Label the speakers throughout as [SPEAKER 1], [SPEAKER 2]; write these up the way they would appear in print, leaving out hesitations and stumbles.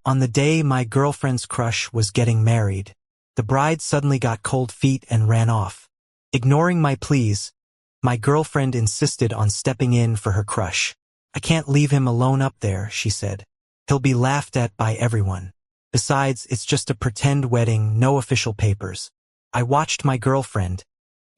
[SPEAKER 1] On the day my girlfriend's crush was getting married, the bride suddenly got cold feet and ran off. Ignoring my pleas, my girlfriend insisted on stepping in for her crush. "I can't leave him alone up there," she said. "He'll be laughed at by everyone. Besides, it's just a pretend wedding, no official papers." I watched my girlfriend,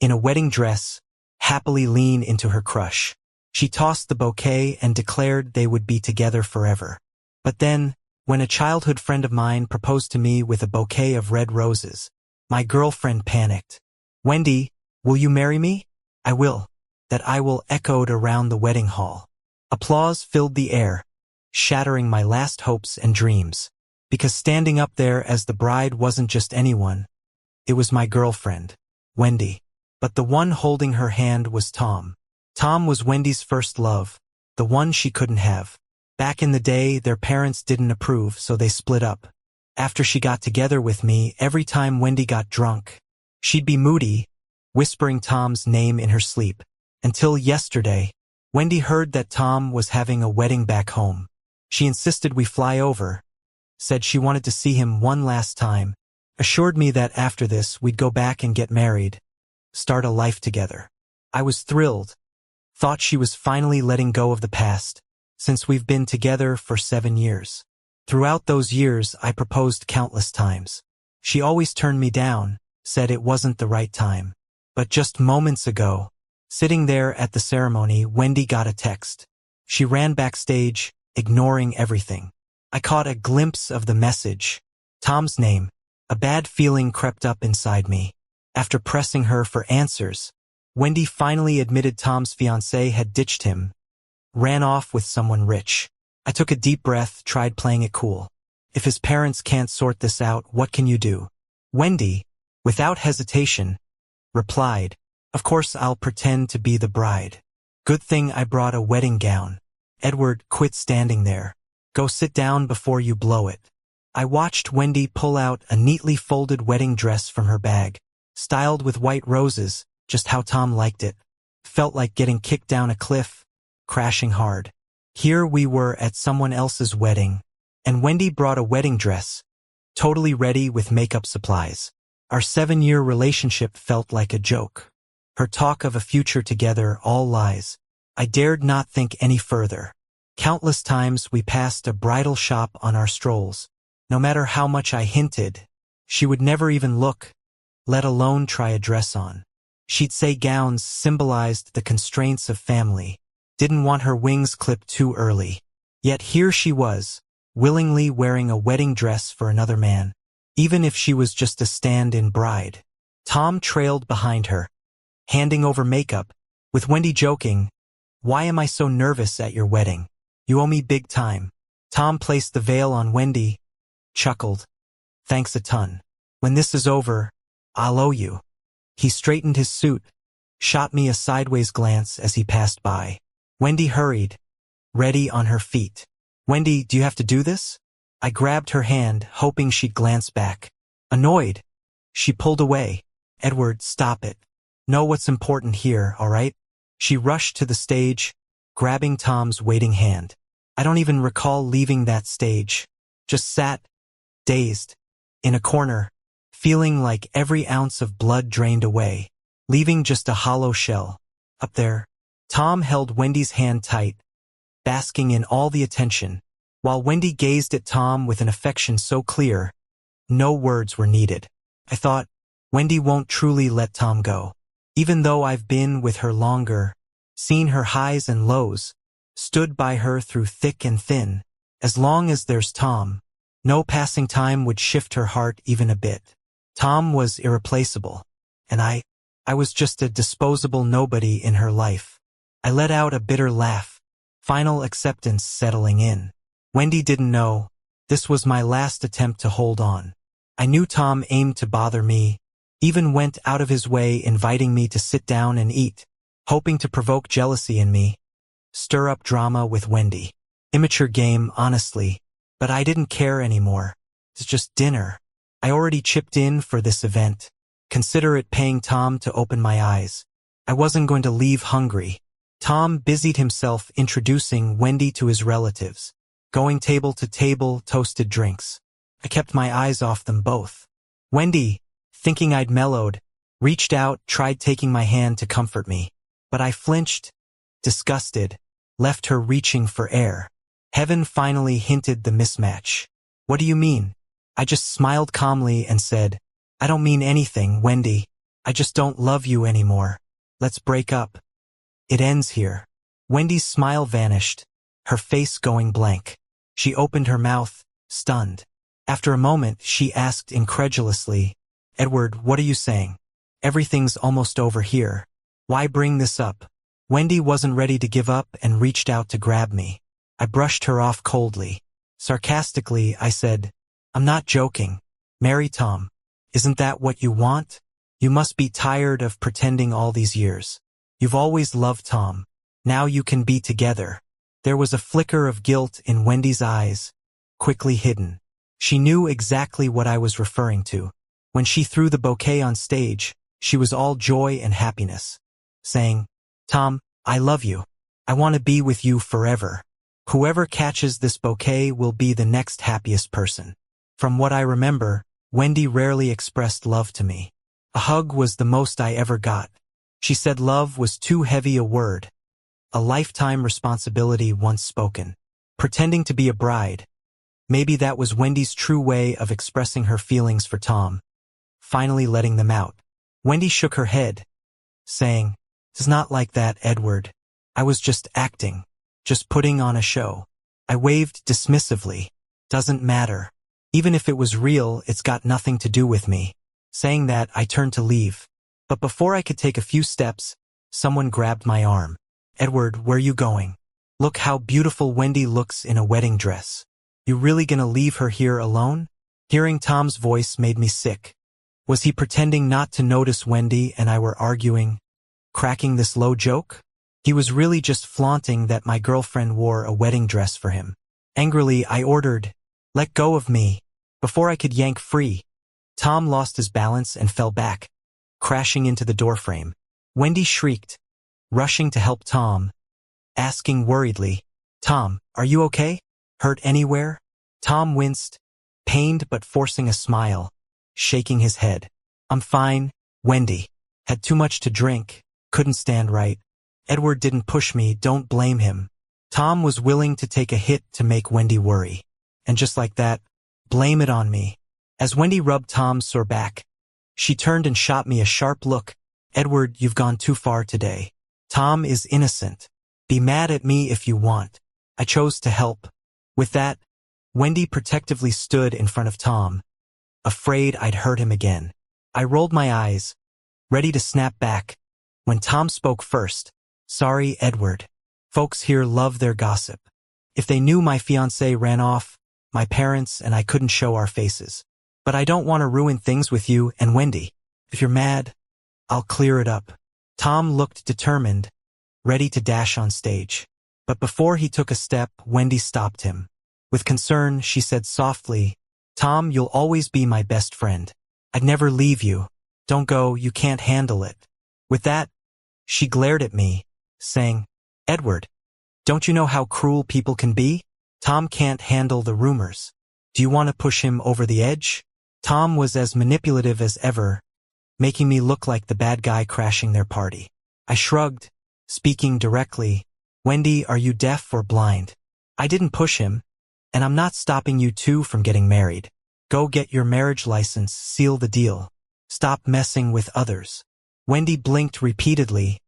[SPEAKER 1] in a wedding dress, happily lean into her crush. She tossed the bouquet and declared they would be together forever. But then, when a childhood friend of mine proposed to me with a bouquet of red roses, my girlfriend panicked. "Wendy, will you marry me?" "I will." That "I will" echoed around the wedding hall. Applause filled the air, shattering my last hopes and dreams. Because standing up there as the bride wasn't just anyone. It was my girlfriend, Wendy. But the one holding her hand was Tom. Tom was Wendy's first love, the one she couldn't have. Back in the day, their parents didn't approve, so they split up. After she got together with me, every time Wendy got drunk, she'd be moody, whispering Tom's name in her sleep. Until yesterday, Wendy heard that Tom was having a wedding back home. She insisted we fly over, said she wanted to see him one last time, assured me that after this we'd go back and get married, start a life together. I was thrilled, thought she was finally letting go of the past, since we've been together for 7 years. Throughout those years, I proposed countless times. She always turned me down, said it wasn't the right time. But just moments ago, sitting there at the ceremony, Wendy got a text. She ran backstage, ignoring everything. I caught a glimpse of the message. Tom's name. A bad feeling crept up inside me. After pressing her for answers, Wendy finally admitted Tom's fiancée had ditched him, ran off with someone rich. I took a deep breath, tried playing it cool. If his parents can't sort this out, what can you do? Wendy, without hesitation, replied, "Of course I'll pretend to be the bride. Good thing I brought a wedding gown." Edward, quit standing there. Go sit down before you blow it. I watched Wendy pull out a neatly folded wedding dress from her bag, styled with white roses, just how Tom liked it. Felt like getting kicked down a cliff, crashing hard. Here we were at someone else's wedding, and Wendy brought a wedding dress, totally ready with makeup supplies. Our 7-year relationship felt like a joke. Her talk of a future together, all lies. I dared not think any further. Countless times we passed a bridal shop on our strolls. No matter how much I hinted, she would never even look, let alone try a dress on. She'd say gowns symbolized the constraints of family, didn't want her wings clipped too early. Yet here she was, willingly wearing a wedding dress for another man, even if she was just a stand-in bride. Tom trailed behind her, handing over makeup, with Wendy joking, "Why am I so nervous at your wedding? You owe me big time." Tom placed the veil on Wendy, chuckled, "Thanks a ton. When this is over, I'll owe you." He straightened his suit, shot me a sideways glance as he passed by. Wendy hurried, ready on her feet. "Wendy, do you have to do this?" I grabbed her hand, hoping she'd glance back. Annoyed, she pulled away. "Edward, stop it. Know what's important here, all right?" She rushed to the stage, grabbing Tom's waiting hand. I don't even recall leaving that stage. Just sat, dazed, in a corner, feeling like every ounce of blood drained away, leaving just a hollow shell. Up there, Tom held Wendy's hand tight, basking in all the attention, while Wendy gazed at Tom with an affection so clear, no words were needed. I thought, Wendy won't truly let Tom go. Even though I've been with her longer, seen her highs and lows, stood by her through thick and thin, as long as there's Tom, no passing time would shift her heart even a bit. Tom was irreplaceable, and I was just a disposable nobody in her life. I let out a bitter laugh, final acceptance settling in. Wendy didn't know, this was my last attempt to hold on. I knew Tom aimed to bother me, even went out of his way inviting me to sit down and eat, hoping to provoke jealousy in me, stir up drama with Wendy. Immature game, honestly, but I didn't care anymore. It's just dinner. I already chipped in for this event. Consider it paying Tom to open my eyes. I wasn't going to leave hungry. Tom busied himself introducing Wendy to his relatives. going table to table, toasted drinks. I kept my eyes off them both. Wendy, thinking I'd mellowed, reached out, tried taking my hand to comfort me. But I flinched, disgusted, left her reaching for air. Heaven finally hinted the mismatch. What do you mean? I just smiled calmly and said, I don't mean anything, Wendy. I just don't love you anymore. Let's break up. It ends here. Wendy's smile vanished, her face going blank. She opened her mouth, stunned. After a moment, she asked incredulously, Edward, what are you saying? Everything's almost over here. Why bring this up? Wendy wasn't ready to give up and reached out to grab me. I brushed her off coldly. Sarcastically, I said, I'm not joking. Marry Tom. Isn't that what you want? You must be tired of pretending all these years. You've always loved Tom. Now you can be together. There was a flicker of guilt in Wendy's eyes, quickly hidden. She knew exactly what I was referring to. When she threw the bouquet on stage, she was all joy and happiness, saying, Tom, I love you. I want to be with you forever. Whoever catches this bouquet will be the next happiest person. From what I remember, Wendy rarely expressed love to me. A hug was the most I ever got. She said love was too heavy a word, a lifetime responsibility once spoken. Pretending to be a bride. Maybe that was Wendy's true way of expressing her feelings for Tom, finally letting them out. Wendy shook her head, saying, It's not like that, Edward. I was just acting, just putting on a show. I waved dismissively. Doesn't matter. Even if it was real, it's got nothing to do with me. Saying that, I turned to leave. But before I could take a few steps, someone grabbed my arm. Edward, where you going? Look how beautiful Wendy looks in a wedding dress. You really gonna leave her here alone? Hearing Tom's voice made me sick. Was he pretending not to notice Wendy and I were arguing, cracking this low joke? He was really just flaunting that my girlfriend wore a wedding dress for him. Angrily, I ordered, Let go of me. Before I could yank free, Tom lost his balance and fell back, crashing into the doorframe. Wendy shrieked, rushing to help Tom, asking worriedly, Tom, are you okay? Hurt anywhere? Tom winced, pained but forcing a smile, shaking his head. I'm fine, Wendy. Had too much to drink, couldn't stand right. Edward didn't push me, don't blame him. Tom was willing to take a hit to make Wendy worry. And just like that, blame it on me. As Wendy rubbed Tom's sore back, she turned and shot me a sharp look. Edward, you've gone too far today. Tom is innocent. Be mad at me if you want. I chose to help. With that, Wendy protectively stood in front of Tom, afraid I'd hurt him again. I rolled my eyes, ready to snap back, when Tom spoke first. Sorry, Edward. Folks here love their gossip. If they knew my fiancé ran off, my parents and I couldn't show our faces. But I don't want to ruin things with you and Wendy. If you're mad, I'll clear it up. Tom looked determined, ready to dash on stage. But before he took a step, Wendy stopped him. With concern, she said softly, Tom, you'll always be my best friend. I'd never leave you. Don't go, you can't handle it. With that, she glared at me, saying, Edward, don't you know how cruel people can be? Tom can't handle the rumors. Do you want to push him over the edge? Tom was as manipulative as ever, making me look like the bad guy crashing their party. I shrugged, speaking directly. Wendy, are you deaf or blind? I didn't push him, and I'm not stopping you two from getting married. Go get your marriage license, seal the deal. Stop messing with others. Wendy blinked repeatedly,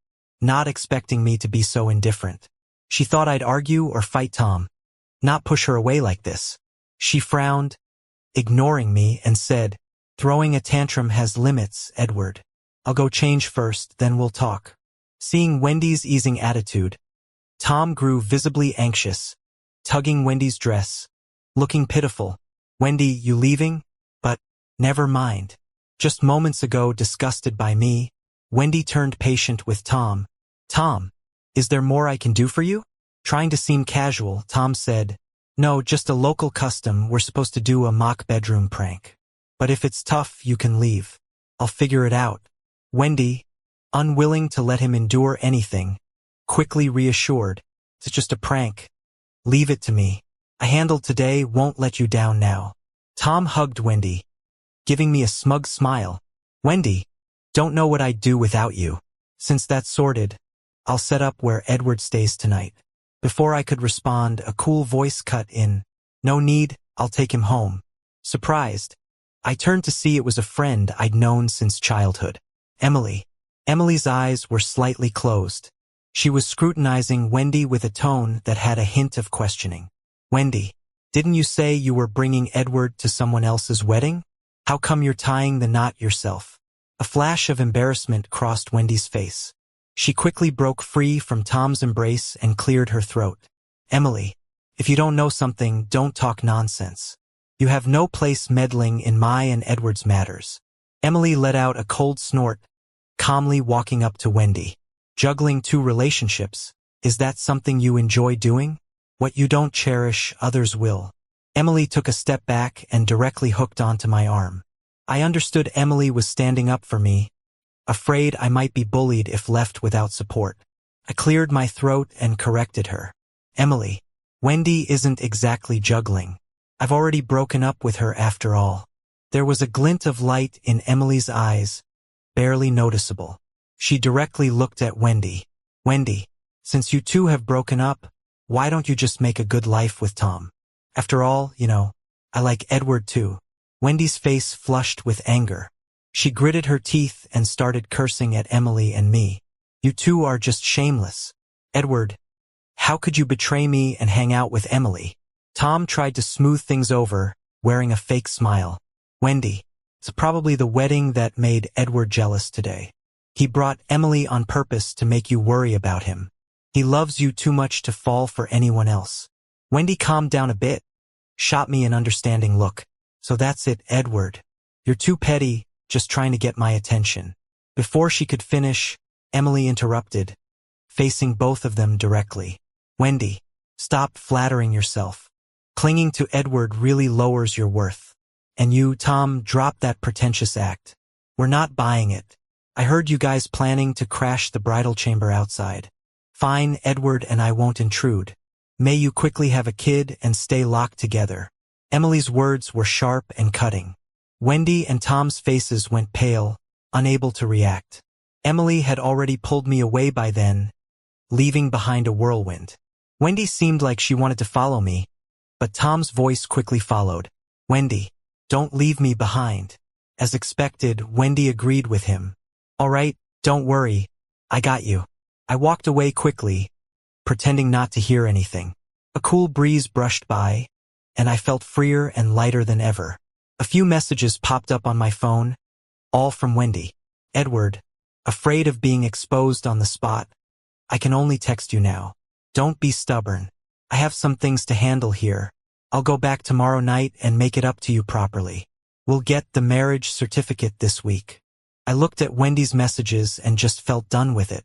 [SPEAKER 1] not expecting me to be so indifferent. She thought I'd argue or fight Tom, not push her away like this. She frowned, ignoring me, and said, Throwing a tantrum has limits, Edward. I'll go change first, then we'll talk. Seeing Wendy's easing attitude, Tom grew visibly anxious, tugging Wendy's dress, looking pitiful. Wendy, you leaving? But, never mind. Just moments ago disgusted by me, Wendy turned patient with Tom. Tom, is there more I can do for you? Trying to seem casual, Tom said, No, just a local custom, we're supposed to do a mock bedroom prank. But if it's tough, you can leave. I'll figure it out. Wendy, unwilling to let him endure anything, quickly reassured, It's just a prank. Leave it to me. I handled today won't let you down now. Tom hugged Wendy, giving me a smug smile. Wendy, don't know what I'd do without you. Since that's sorted, I'll set up where Edward stays tonight. Before I could respond, a cool voice cut in. No need, I'll take him home. Surprised, I turned to see it was a friend I'd known since childhood. Emily. Emily's eyes were slightly closed. She was scrutinizing Wendy with a tone that had a hint of questioning. Wendy, didn't you say you were bringing Edward to someone else's wedding? How come you're tying the knot yourself? A flash of embarrassment crossed Wendy's face. She quickly broke free from Tom's embrace and cleared her throat. Emily, if you don't know something, don't talk nonsense. You have no place meddling in my and Edward's matters. Emily let out a cold snort, calmly walking up to Wendy. Juggling two relationships, is that something you enjoy doing? What you don't cherish, others will. Emily took a step back and directly hooked onto my arm. I understood Emily was standing up for me, afraid I might be bullied if left without support. I cleared my throat and corrected her. Emily, Wendy isn't exactly juggling. I've already broken up with her after all. There was a glint of light in Emily's eyes, barely noticeable. She directly looked at Wendy. Wendy, since you two have broken up, why don't you just make a good life with Tom? After all, I like Edward too. Wendy's face flushed with anger. She gritted her teeth and started cursing at Emily and me. You two are just shameless. Edward, how could you betray me and hang out with Emily? Tom tried to smooth things over, wearing a fake smile. Wendy, it's probably the wedding that made Edward jealous today. He brought Emily on purpose to make you worry about him. He loves you too much to fall for anyone else. Wendy calmed down a bit, shot me an understanding look. So that's it, Edward. You're too petty, just trying to get my attention. Before she could finish, Emily interrupted, facing both of them directly. Wendy, stop flattering yourself. Clinging to Edward really lowers your worth. And you, Tom, drop that pretentious act. We're not buying it. I heard you guys planning to crash the bridal chamber outside. Fine, Edward and I won't intrude. May you quickly have a kid and stay locked together. Emily's words were sharp and cutting. Wendy and Tom's faces went pale, unable to react. Emily had already pulled me away by then, leaving behind a whirlwind. Wendy seemed like she wanted to follow me, but Tom's voice quickly followed. Wendy, don't leave me behind. As expected, Wendy agreed with him. All right, don't worry. I got you. I walked away quickly, pretending not to hear anything. A cool breeze brushed by, and I felt freer and lighter than ever. A few messages popped up on my phone, all from Wendy. Edward, afraid of being exposed on the spot. I can only text you now. Don't be stubborn. I have some things to handle here. I'll go back tomorrow night and make it up to you properly. We'll get the marriage certificate this week. I looked at Wendy's messages and just felt done with it.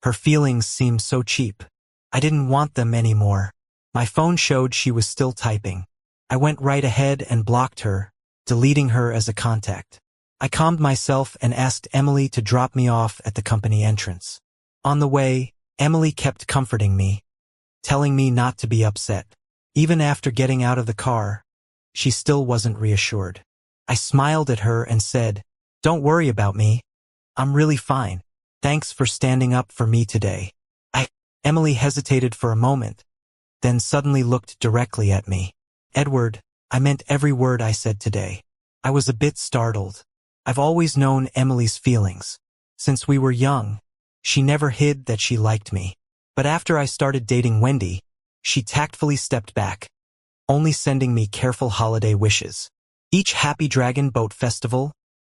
[SPEAKER 1] Her feelings seemed so cheap. I didn't want them anymore. My phone showed she was still typing. I went right ahead and blocked her, deleting her as a contact. I calmed myself and asked Emily to drop me off at the company entrance. On the way, Emily kept comforting me, telling me not to be upset. Even after getting out of the car, she still wasn't reassured. I smiled at her and said, "Don't worry about me. I'm really fine. Thanks for standing up for me today." Emily hesitated for a moment, then suddenly looked directly at me. Edward, I meant every word I said today. I was a bit startled. I've always known Emily's feelings. Since we were young, she never hid that she liked me. But after I started dating Wendy, she tactfully stepped back, only sending me careful holiday wishes. Each Happy Dragon Boat Festival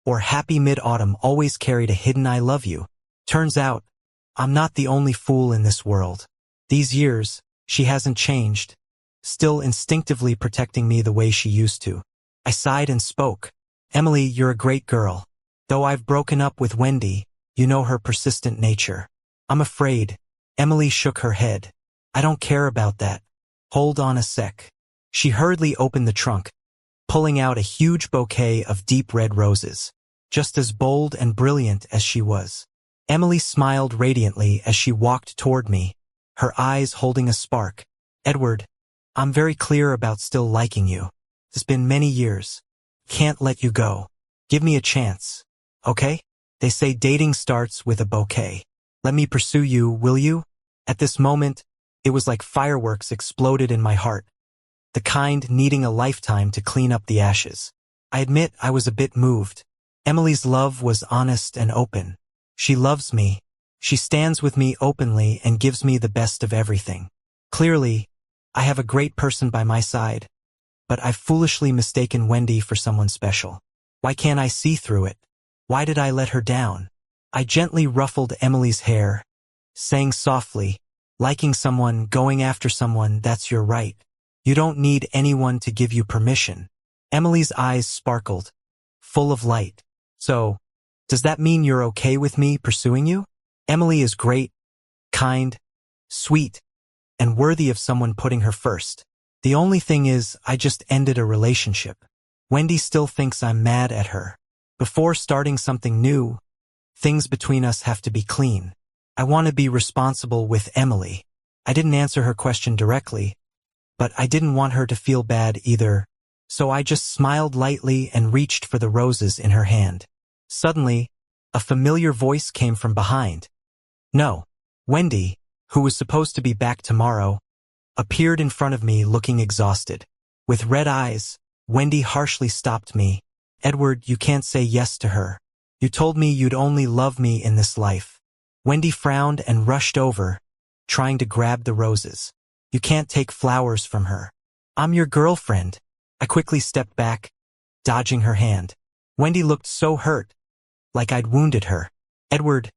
[SPEAKER 1] or Happy Mid-Autumn always carried a hidden I love you. Turns out, I'm not the only fool in this world. These years, she hasn't changed, still instinctively protecting me the way she used to. I sighed and spoke. Emily, you're a great girl. Though I've broken up with Wendy, you know her persistent nature. I'm afraid. Emily shook her head. I don't care about that. Hold on a sec. She hurriedly opened the trunk, pulling out a huge bouquet of deep red roses, just as bold and brilliant as she was. Emily smiled radiantly as she walked toward me, her eyes holding a spark. Edward, I'm very clear about still liking you. It's been many years. Can't let you go. Give me a chance. Okay? They say dating starts with a bouquet. Let me pursue you, will you? At this moment, it was like fireworks exploded in my heart, the kind needing a lifetime to clean up the ashes. I admit I was a bit moved. Emily's love was honest and open. She loves me. She stands with me openly and gives me the best of everything. Clearly, I have a great person by my side, but I've foolishly mistaken Wendy for someone special. Why can't I see through it? Why did I let her down? I gently ruffled Emily's hair, saying softly, liking someone, going after someone, that's your right. You don't need anyone to give you permission. Emily's eyes sparkled, full of light. So, does that mean you're okay with me pursuing you? Emily is great, kind, sweet, and worthy of someone putting her first. The only thing is, I just ended a relationship. Wendy still thinks I'm mad at her. Before starting something new, things between us have to be clean. I want to be responsible with Emily. I didn't answer her question directly, but I didn't want her to feel bad either, so I just smiled lightly and reached for the roses in her hand. Suddenly, a familiar voice came from behind. No, Wendy, who was supposed to be back tomorrow, appeared in front of me looking exhausted. With red eyes, Wendy harshly stopped me. Edward, you can't say yes to her. You told me you'd only love me in this life. Wendy frowned and rushed over, trying to grab the roses. You can't take flowers from her. I'm your girlfriend. I quickly stepped back, dodging her hand. Wendy looked so hurt, like I'd wounded her. Edward,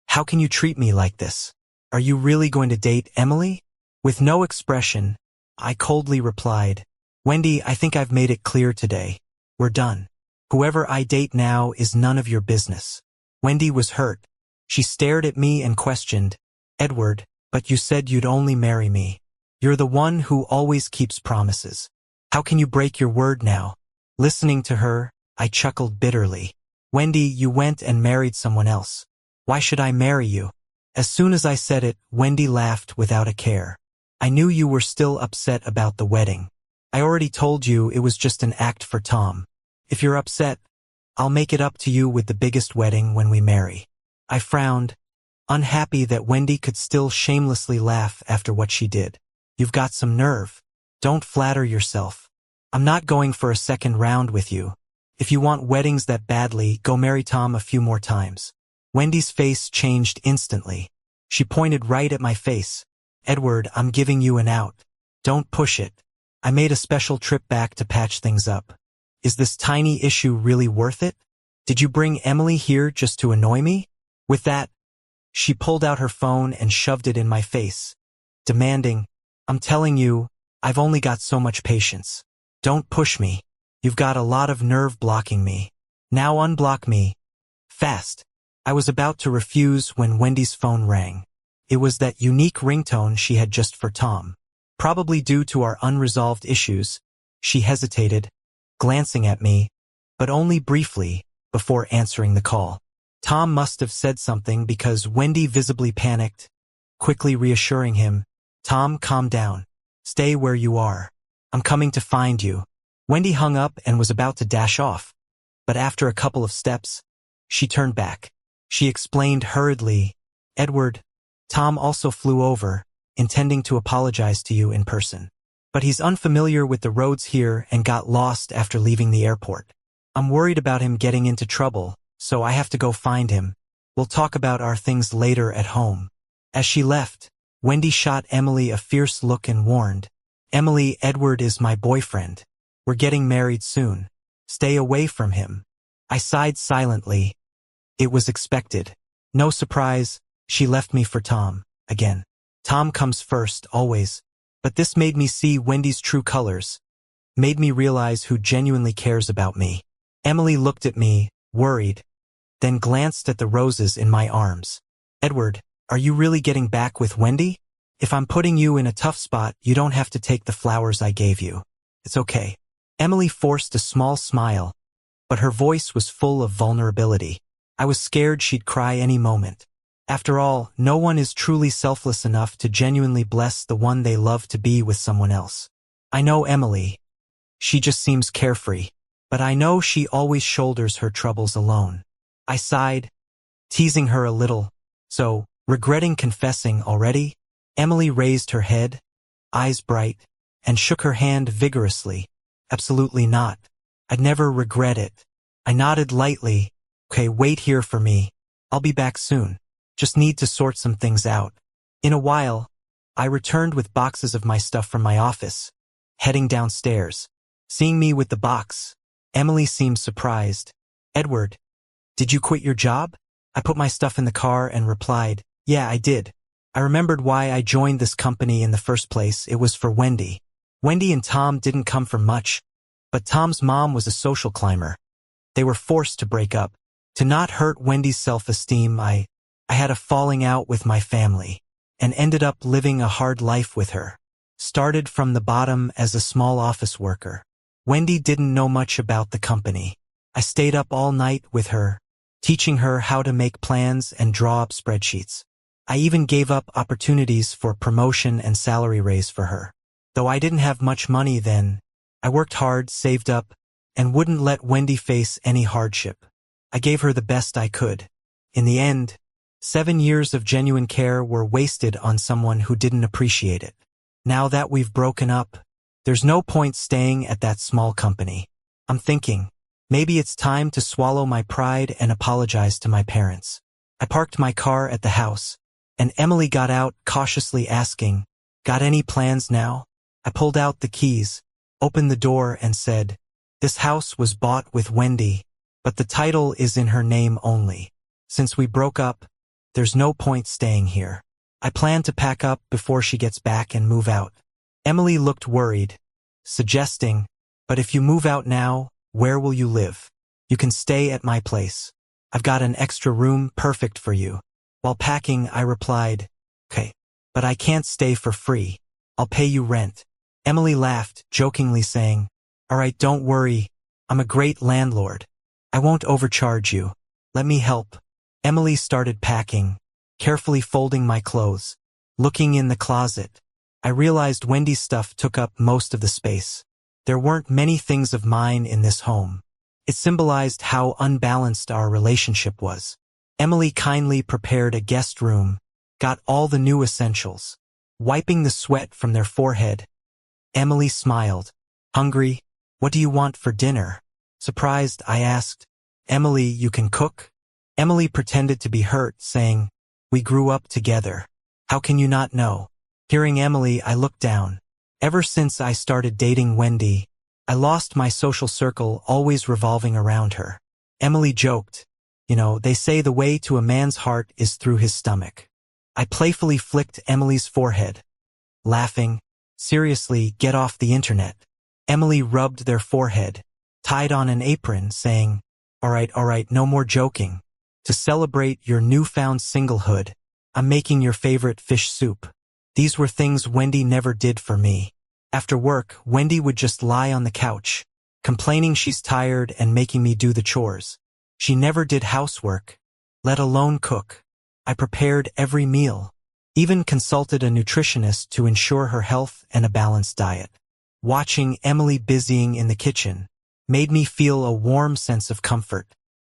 [SPEAKER 1] how can you treat me like this? Are you really going to date Emily? With no expression, I coldly replied, Wendy, I think I've made it clear today. We're done. Whoever I date now is none of your business. Wendy was hurt. She stared at me and questioned, Edward, but you said you'd only marry me. You're the one who always keeps promises. How can you break your word now? Listening to her, I chuckled bitterly. Wendy, you went and married someone else. Why should I marry you? As soon as I said it, Wendy laughed without a care. I knew you were still upset about the wedding. I already told you it was just an act for Tom. If you're upset, I'll make it up to you with the biggest wedding when we marry. I frowned, unhappy that Wendy could still shamelessly laugh after what she did. You've got some nerve. Don't flatter yourself. I'm not going for a second round with you. If you want weddings that badly, go marry Tom a few more times. Wendy's face changed instantly. She pointed right at my face. Edward, I'm giving you an out. Don't push it. I made a special trip back to patch things up. Is this tiny issue really worth it? Did you bring Emily here just to annoy me? With that, she pulled out her phone and shoved it in my face, demanding, I'm telling you, I've only got so much patience. Don't push me. You've got a lot of nerve blocking me. Now unblock me. Fast. I was about to refuse when Wendy's phone rang. It was that unique ringtone she had just for Tom. Probably due to our unresolved issues, she hesitated, glancing at me, but only briefly, before answering the call. Tom must have said something because Wendy visibly panicked, quickly reassuring him, Tom, calm down. Stay where you are. I'm coming to find you. Wendy hung up and was about to dash off, but after a couple of steps, she turned back. She explained hurriedly, Edward, Tom also flew over, intending to apologize to you in person. But he's unfamiliar with the roads here and got lost after leaving the airport. I'm worried about him getting into trouble, so I have to go find him. We'll talk about our things later at home. As she left, Wendy shot Emily a fierce look and warned, Emily, Edward is my boyfriend. We're getting married soon. Stay away from him. I sighed silently. It was expected. No surprise, she left me for Tom, again. Tom comes first, always. But this made me see Wendy's true colors, made me realize who genuinely cares about me. Emily looked at me, worried, then glanced at the roses in my arms. Edward, are you really getting back with Wendy? If I'm putting you in a tough spot, you don't have to take the flowers I gave you. It's okay. Emily forced a small smile, but her voice was full of vulnerability. I was scared she'd cry any moment. After all, no one is truly selfless enough to genuinely bless the one they love to be with someone else. I know Emily. She just seems carefree. But I know she always shoulders her troubles alone. I sighed, teasing her a little. So, regretting confessing already? Emily raised her head, eyes bright, and shook her hand vigorously. Absolutely not. I'd never regret it. I nodded lightly. Okay, wait here for me. I'll be back soon. Just need to sort some things out. In a while, I returned with boxes of my stuff from my office, heading downstairs. Seeing me with the box, Emily seemed surprised. Edward, did you quit your job? I put my stuff in the car and replied, yeah, I did. I remembered why I joined this company in the first place. It was for Wendy. Wendy and Tom didn't come from much, but Tom's mom was a social climber. They were forced to break up. To not hurt Wendy's self-esteem, I had a falling out with my family and ended up living a hard life with her. Started from the bottom as a small office worker. Wendy didn't know much about the company. I stayed up all night with her, teaching her how to make plans and draw up spreadsheets. I even gave up opportunities for promotion and salary raise for her. Though I didn't have much money then, I worked hard, saved up, and wouldn't let Wendy face any hardship. I gave her the best I could. In the end, 7 years of genuine care were wasted on someone who didn't appreciate it. Now that we've broken up, there's no point staying at that small company. I'm thinking, maybe it's time to swallow my pride and apologize to my parents. I parked my car at the house, and Emily got out, cautiously asking, got any plans now? I pulled out the keys, opened the door and said, this house was bought with Wendy, but the title is in her name only. Since we broke up, there's no point staying here. I plan to pack up before she gets back and move out. Emily looked worried, suggesting, but if you move out now, where will you live? You can stay at my place. I've got an extra room perfect for you. While packing, I replied, okay, but I can't stay for free. I'll pay you rent. Emily laughed, jokingly saying, all right, don't worry. I'm a great landlord. I won't overcharge you. Let me help. Emily started packing, carefully folding my clothes. Looking in the closet, I realized Wendy's stuff took up most of the space. There weren't many things of mine in this home. It symbolized how unbalanced our relationship was. Emily kindly prepared a guest room, got all the new essentials. Wiping the sweat from their forehead, Emily smiled. Hungry? What do you want for dinner? Surprised, I asked. Emily, you can cook? Emily pretended to be hurt, saying, we grew up together. How can you not know? Hearing Emily, I looked down. Ever since I started dating Wendy, I lost my social circle, always revolving around her. Emily joked, they say the way to a man's heart is through his stomach. I playfully flicked Emily's forehead, laughing, seriously, get off the internet. Emily rubbed their forehead, tied on an apron, saying, all right, no more joking. To celebrate your newfound singlehood, I'm making your favorite fish soup. These were things Wendy never did for me. After work, Wendy would just lie on the couch, complaining she's tired and making me do the chores. She never did housework, let alone cook. I prepared every meal, even consulted a nutritionist to ensure her health and a balanced diet. Watching Emily busying in the kitchen made me feel a warm sense of comfort.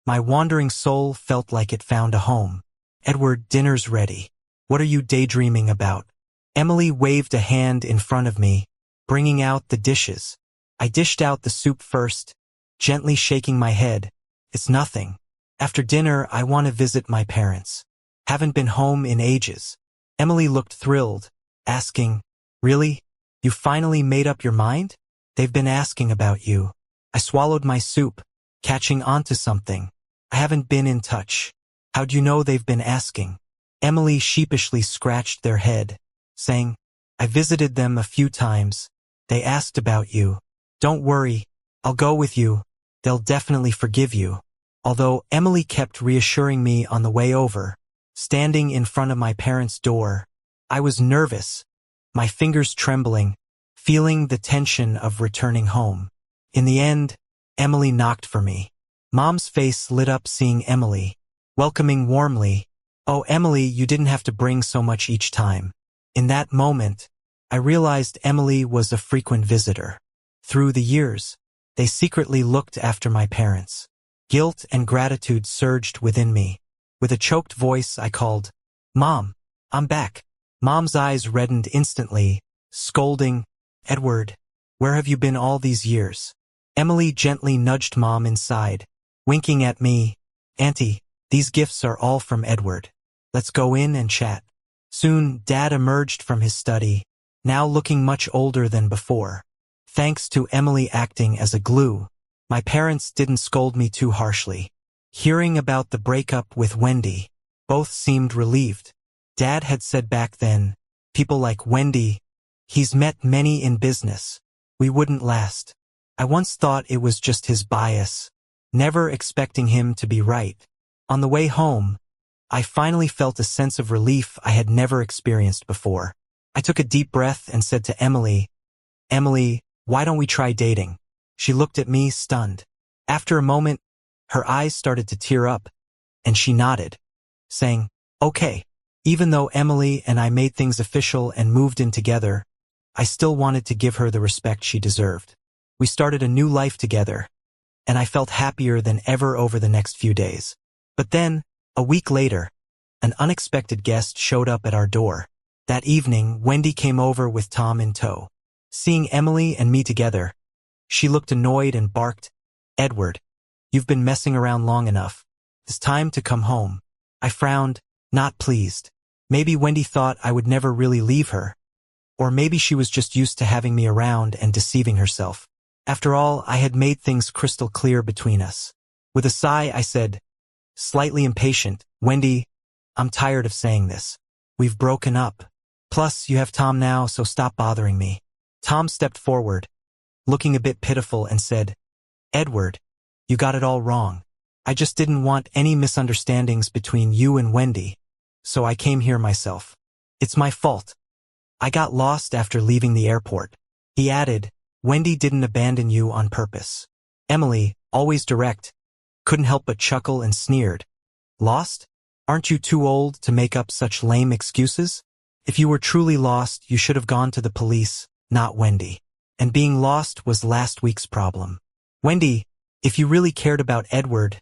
[SPEAKER 1] My wandering soul felt like it found a home. Edward, dinner's ready. What are you daydreaming about? Emily waved a hand in front of me, bringing out the dishes. I dished out the soup first, gently shaking my head. It's nothing. After dinner, I want to visit my parents. Haven't been home in ages. Emily looked thrilled, asking, really? You finally made up your mind? They've been asking about you. I swallowed my soup, catching onto something. I haven't been in touch. How'd you know they've been asking? Emily sheepishly scratched their head, saying, I visited them a few times. They asked about you. Don't worry, I'll go with you. They'll definitely forgive you. Although Emily kept reassuring me on the way over, standing in front of my parents' door, I was nervous, my fingers trembling, feeling the tension of returning home. In the end, Emily knocked for me. Mom's face lit up seeing Emily, welcoming warmly. Oh, Emily, you didn't have to bring so much each time. In that moment, I realized Emily was a frequent visitor. Through the years, they secretly looked after my parents. Guilt and gratitude surged within me. With a choked voice, I called, "Mom, I'm back." Mom's eyes reddened instantly, scolding, "Edward, where have you been all these years?" Emily gently nudged Mom inside, winking at me, "Auntie, these gifts are all from Edward. Let's go in and chat." Soon, Dad emerged from his study, now looking much older than before. Thanks to Emily acting as a glue, my parents didn't scold me too harshly. Hearing about the breakup with Wendy, both seemed relieved. Dad had said back then, "People like Wendy, he's met many in business. We wouldn't last." I once thought it was just his bias, never expecting him to be right. On the way home, I finally felt a sense of relief I had never experienced before. I took a deep breath and said to Emily, "Emily, why don't we try dating?" She looked at me, stunned. After a moment, her eyes started to tear up, and she nodded, saying, "Okay." Even though Emily and I made things official and moved in together, I still wanted to give her the respect she deserved. We started a new life together, and I felt happier than ever over the next few days. But then, a week later, an unexpected guest showed up at our door. That evening, Wendy came over with Tom in tow. Seeing Emily and me together, she looked annoyed and barked, "Edward, you've been messing around long enough. It's time to come home." I frowned, not pleased. Maybe Wendy thought I would never really leave her. Or maybe she was just used to having me around and deceiving herself. After all, I had made things crystal clear between us. With a sigh, I said, slightly impatient, "Wendy, I'm tired of saying this. We've broken up. Plus, you have Tom now, so stop bothering me." Tom stepped forward, looking a bit pitiful, and said, "Edward, you got it all wrong. I just didn't want any misunderstandings between you and Wendy, so I came here myself. It's my fault. I got lost after leaving the airport." He added, "Wendy didn't abandon you on purpose." Emily, always direct, couldn't help but chuckle and sneered. "Lost? Aren't you too old to make up such lame excuses? If you were truly lost, you should have gone to the police, not Wendy. And being lost was last week's problem. Wendy, if you really cared about Edward,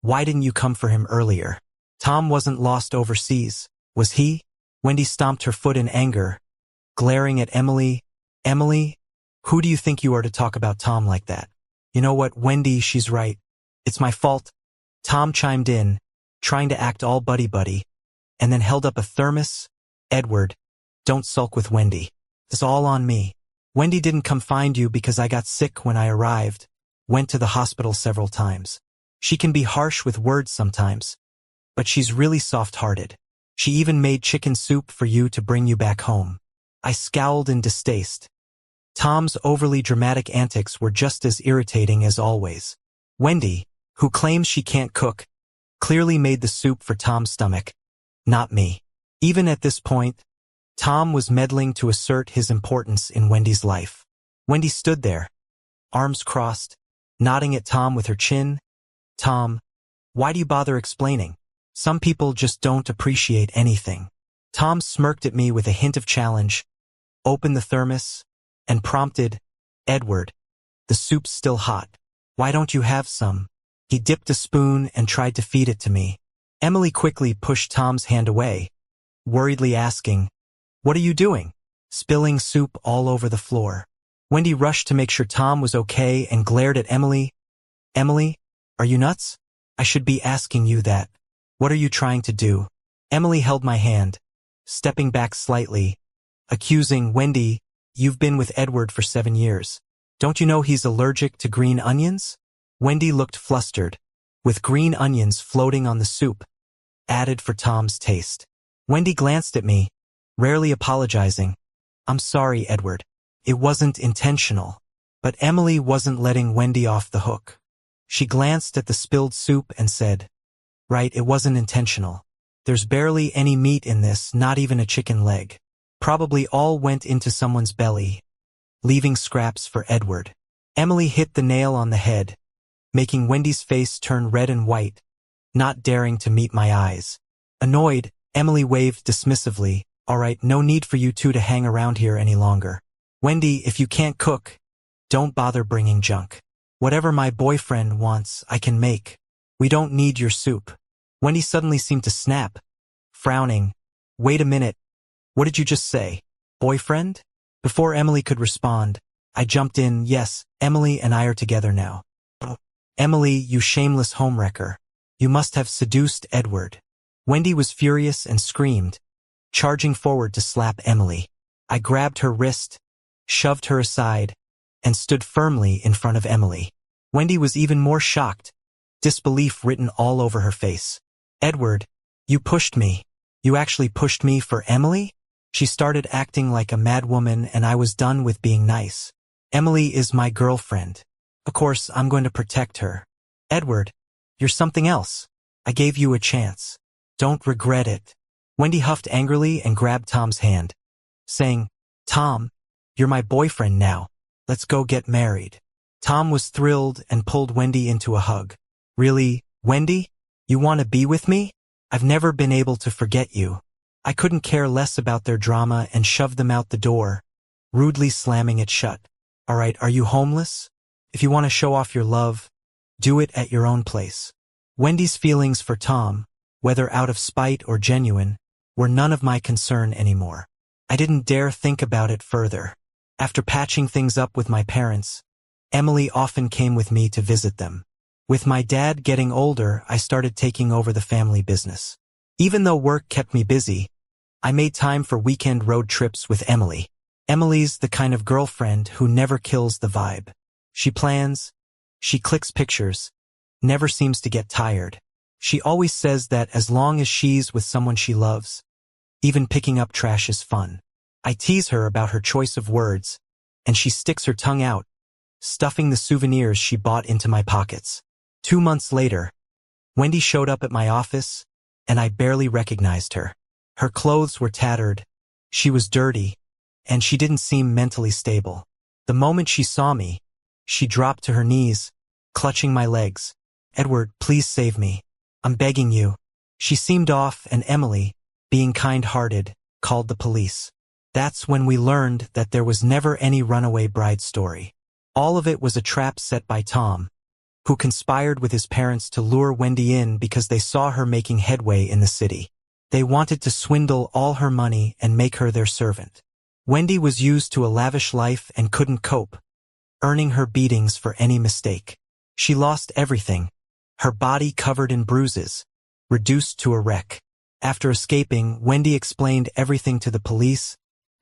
[SPEAKER 1] why didn't you come for him earlier? Tom wasn't lost overseas, was he?" Wendy stomped her foot in anger, glaring at Emily. "Emily, who do you think you are to talk about Tom like that?" "You know what, Wendy, she's right. It's my fault." Tom chimed in, trying to act all buddy-buddy, and then held up a thermos. "Edward, don't sulk with Wendy. It's all on me. Wendy didn't come find you because I got sick when I arrived, went to the hospital several times. She can be harsh with words sometimes, but she's really soft-hearted. She even made chicken soup for you to bring you back home." I scowled in distaste. Tom's overly dramatic antics were just as irritating as always. Wendy, who claims she can't cook, clearly made the soup for Tom's stomach, not me. Even at this point, Tom was meddling to assert his importance in Wendy's life. Wendy stood there, arms crossed, nodding at Tom with her chin. "Tom, why do you bother explaining? Some people just don't appreciate anything." Tom smirked at me with a hint of challenge, opened the thermos, and prompted, "Edward, the soup's still hot. Why don't you have some?" He dipped a spoon and tried to feed it to me. Emily quickly pushed Tom's hand away, worriedly asking, "What are you doing?" Spilling soup all over the floor. Wendy rushed to make sure Tom was okay and glared at Emily. "Emily, are you nuts? I should be asking you that. What are you trying to do?" Emily held my hand, stepping back slightly, accusing, "Wendy, you've been with Edward for 7 years. Don't you know he's allergic to green onions?" Wendy looked flustered, with green onions floating on the soup, added for Tom's taste. Wendy glanced at me, rarely apologizing. "I'm sorry, Edward. It wasn't intentional." But Emily wasn't letting Wendy off the hook. She glanced at the spilled soup and said, "Right, it wasn't intentional. There's barely any meat in this, not even a chicken leg. Probably all went into someone's belly, leaving scraps for Edward." Emily hit the nail on the head, making Wendy's face turn red and white, not daring to meet my eyes. Annoyed, Emily waved dismissively, Alright, no need for you two to hang around here any longer. Wendy, if you can't cook, don't bother bringing junk. Whatever my boyfriend wants, I can make. We don't need your soup. Wendy suddenly seemed to snap, frowning. Wait a minute. What did you just say? Boyfriend? Before Emily could respond, I jumped in. Yes, Emily and I are together now. Emily, you shameless homewrecker. You must have seduced Edward. Wendy was furious and screamed, charging forward to slap Emily. I grabbed her wrist, shoved her aside, and stood firmly in front of Emily. Wendy was even more shocked, disbelief written all over her face. Edward, you pushed me. You actually pushed me for Emily? She started acting like a madwoman, and I was done with being nice. Emily is my girlfriend. Of course, I'm going to protect her. Edward, you're something else. I gave you a chance. Don't regret it. Wendy huffed angrily and grabbed Tom's hand, saying, Tom, you're my boyfriend now. Let's go get married. Tom was thrilled and pulled Wendy into a hug. Really, Wendy? You want to be with me? I've never been able to forget you. I couldn't care less about their drama and shoved them out the door, rudely slamming it shut. Alright, are you homeless? If you want to show off your love, do it at your own place. Wendy's feelings for Tom, whether out of spite or genuine, were none of my concern anymore. I didn't dare think about it further. After patching things up with my parents, Emily often came with me to visit them. With my dad getting older, I started taking over the family business. Even though work kept me busy, I made time for weekend road trips with Emily. Emily's the kind of girlfriend who never kills the vibe. She plans, she clicks pictures, never seems to get tired. She always says that as long as she's with someone she loves, even picking up trash is fun. I tease her about her choice of words, and she sticks her tongue out, stuffing the souvenirs she bought into my pockets. 2 months later, Wendy showed up at my office, and I barely recognized her. Her clothes were tattered, she was dirty, and she didn't seem mentally stable. The moment she saw me, she dropped to her knees, clutching my legs. Edward, please save me. I'm begging you. She seemed off, and Emily, being kind-hearted, called the police. That's when we learned that there was never any runaway bride story. All of it was a trap set by Tom, who conspired with his parents to lure Wendy in because they saw her making headway in the city. They wanted to swindle all her money and make her their servant. Wendy was used to a lavish life and couldn't cope, earning her beatings for any mistake. She lost everything, her body covered in bruises, reduced to a wreck. After escaping, Wendy explained everything to the police,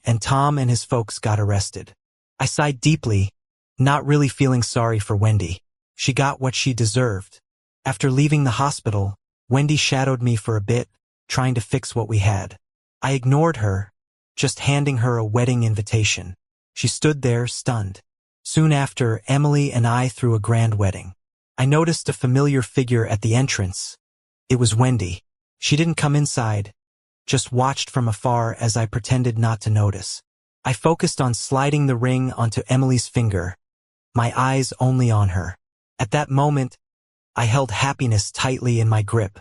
[SPEAKER 1] and Tom and his folks got arrested. I sighed deeply, not really feeling sorry for Wendy. She got what she deserved. After leaving the hospital, Wendy shadowed me for a bit, trying to fix what we had. I ignored her, just handing her a wedding invitation. She stood there, stunned. Soon after, Emily and I threw a grand wedding. I noticed a familiar figure at the entrance. It was Wendy. She didn't come inside, just watched from afar as I pretended not to notice. I focused on sliding the ring onto Emily's finger, my eyes only on her. At that moment, I held happiness tightly in my grip.